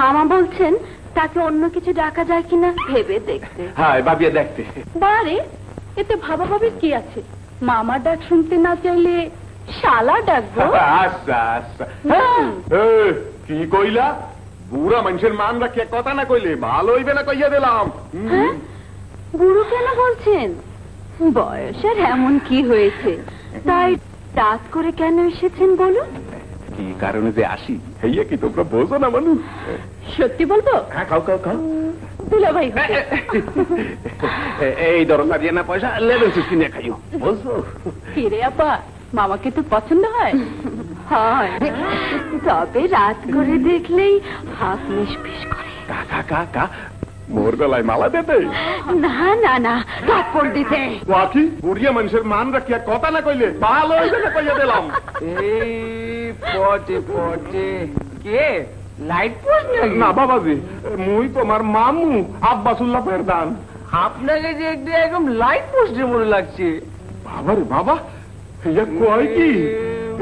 মামা বলছেন তাকে অন্য কিছু ডাকা যায় কিনা ভেবে দেখতে। হ্যাঁ ভাবিয়ে দেখতে। বারে এতে ভাবা ভাবির কি আছে? মামার ডাক শুনতে না চাইলে শালা ডাকবো। আচ্ছা আচ্ছা। কি কইলা? বুড়া মানুষের মান রাখিয়া কথা না কইলে ভালো হইবে না কইয়া দিলাম। বুড়ো কেন বলছেন? বয়সের এমন কি হয়েছে তাই রাত করে কেন এসেছেন বলুন? কি কারণে যে আসি হইয়া কি তোমরা বোঝো না মানুষ? সত্যি বলবো? হ্যাঁ খাও খাও খাও। দুলাভাই এই দরকার দিয়ে না পয়সা লেবেল সিস্টেম নিয়ে খাইও বুঝছো? কিরে আপা মামাকে তো পছন্দ হয়? হয়, তবে রাত করে দেখলেই হাফ নিষ্পিস করে। কাকা কাকা মোর গলায় মালা দিতে? না না না, কাপড় দিতে। কি বুড়িয়া মানুষের মান রাখিয়া কথা না কইলে ভালো হইবে না কইয়া দিলাম। এই পটে পটে কে লাইট পোস্ট নাকি? না বাবাজি, মুই তোমার মামু আব্বাসুল্লাহ পেরদান। আপনাকে যে একদম লাইট পোস্টের মনে লাগছে। বাবারে বাবা, ইয়া কয় কি?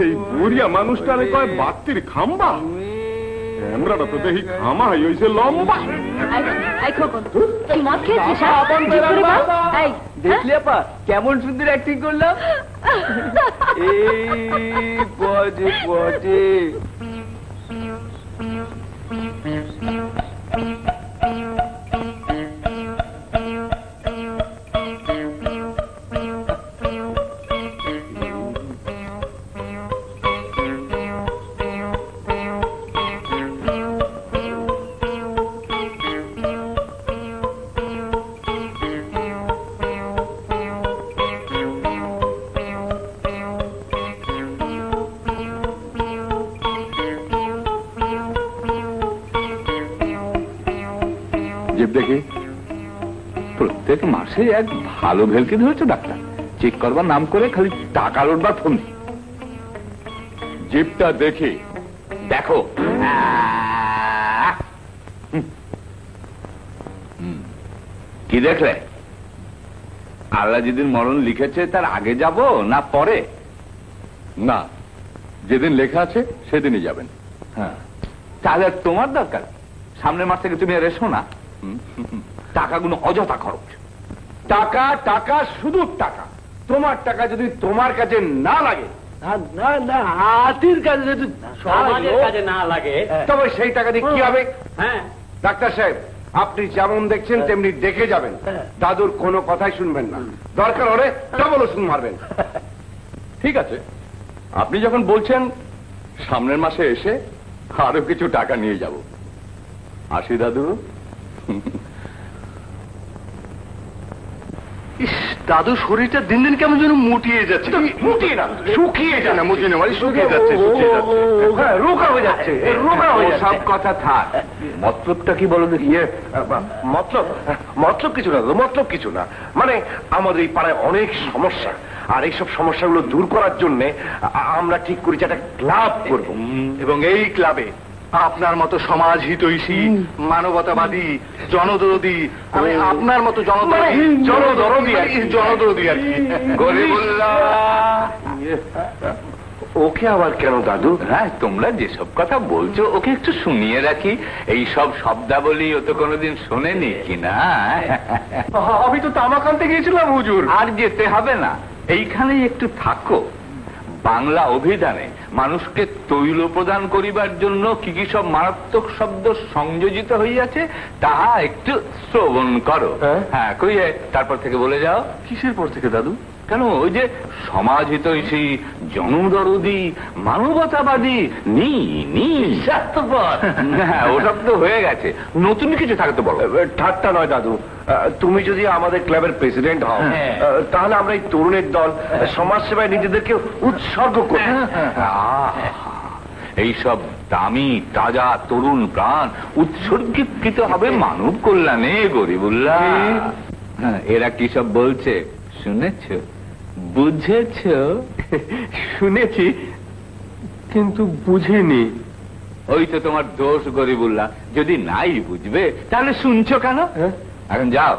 এই বুড়িয়া মানুষটারে কয় বাতির খাম্বা? আমরা তো দেখি খামা হইছে লম্বা। দেখলি আপা কেমন সুন্দর অ্যাক্টিং করলাম? এই পটে পটে দেখি প্রত্যেক মাসে এক ভালো ভেলকি ধরেছে ডাক্তার। চেক করবার নাম করে খালি টাকা লোটবার ফোন। জিপটা দেখি দেখো। কি দেখলে? আল্লাহ যেদিন মরণ লিখেছে তার আগে যাব না পরে? না, যেদিন লেখা আছে সেদিনই যাবেন। হ্যাঁ, তাহলে তোমার দরকার সামনের মাস থেকে তুমি আর এসো না। টাকাগুলো অযথা খরচ। টাকা টাকা শুধু টাকা। তোমার টাকা যদি তোমার কাছে না লাগে, না না হাতির কাজে যদি সমাজের কাজে না লাগে, তবে সেই টাকা দিয়ে কি হবে? হ্যাঁ ডাক্তার সাহেব, আপনি যেমন দেখছেন তেমনি দেখে যাবেন। দাদুর কোনো কথাই শুনবেন না, দরকার হলে ডবল ওষুধ মারবেন। ঠিক আছে, আপনি যখন বলছেন সামনের মাসে এসে আরো কিছু টাকা নিয়ে যাব। আসি দাদু। দাদু শরীরটা দিন দিন কেমন যেন মুটিয়ে যাচ্ছে। মুটিয়ে না, শুকিয়ে যায় না। মুটিয়ে না মানে শুকিয়ে যাচ্ছে, শুকিয়ে যাচ্ছে, রোগা হয়ে যাচ্ছে, রোগা হয়ে যাচ্ছে। সব কথা থাক, মতলবটা কি বলো দেখি? মতলব মতলব কিছু না, মতলব কিছু না। মানে আমাদের এই পাড়ায় অনেক সমস্যা, আর এইসব সমস্যাগুলো দূর করার জন্য আমরা ঠিক করেছি একটা ক্লাব করব, এবং এই ক্লাবে আপনার মতো সমাজ হিতৈষী, মানবতাবাদী, জনদরদী, আপনার মতো জনদরদী আর কি। ওকে আবার কেন দাদু? হ্যাঁ, তোমরা যেসব কথা বলছো ওকে একটু শুনিয়ে রাখি। এই সব শব্দাবলী ও তো কোনোদিন শোনেনি কিনা। আমি তো তামাক আনতে গিয়েছিলাম হুজুর। আর যেতে হবে না, এইখানেই একটু থাকো। বাংলা অভিধানে মানুষকে তৈল প্রদান করিবার জন্য কি কি সব মারাত্মক শব্দ সংযোজিত হইয়াছে তাহা একটু শ্রবণ করো। হ্যাঁ, কই তারপর থেকে বলে যাও। কিসের পর থেকে দাদু? কেন, ওই যে সমাজ হিতৈষী, জনদরদী, মানবতাবাদী, স্বার্থপর, হ্যাঁ ওসব তো হয়ে গেছে। নতুন কিছু থাকে তো বলো। ঠাট্টা নয় দাদু, তুমি যদি আমাদের ক্লাবের প্রেসিডেন্ট হও তাহলে আমরা এই তরুণের দল সমাজ সেবায় নিজেদেরকে উৎসর্গ করি। এইসব দামি তাজা তরুণ প্রাণ উৎসর্গীকৃত হবে মানব কল্যাণে। গরিবুল্লাহ, এরা কি সব বলছে শুনেছ, বুঝেছ? শুনেছি কিন্তু বুঝিনি। ওই তো তোমার দোষ গরিবুল্লাহ, যদি নাই বুঝবে তাহলে শুনছো কেন? এখন যাও,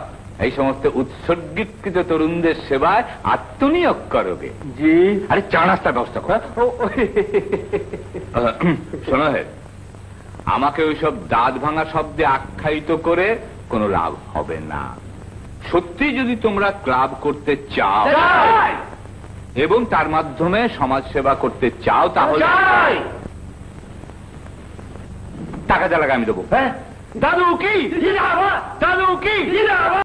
এই সমস্ত উৎসর্গীকৃত তরুণদের সেবায় আত্মনিয়োগ করবে। জি। আরে চা নাস্তার ব্যবস্থা করো। শোনো হে, আমাকে ওইসব দাঁত ভাঙা শব্দে আখ্যায়িত করে কোনো লাভ হবে না। সত্যি যদি তোমরা ক্লাব করতে চাও এবং তার মাধ্যমে সমাজ সেবা করতে চাও তাহলে টাকা যা লাগে আমি দেবো। দাদু কি দাদু কি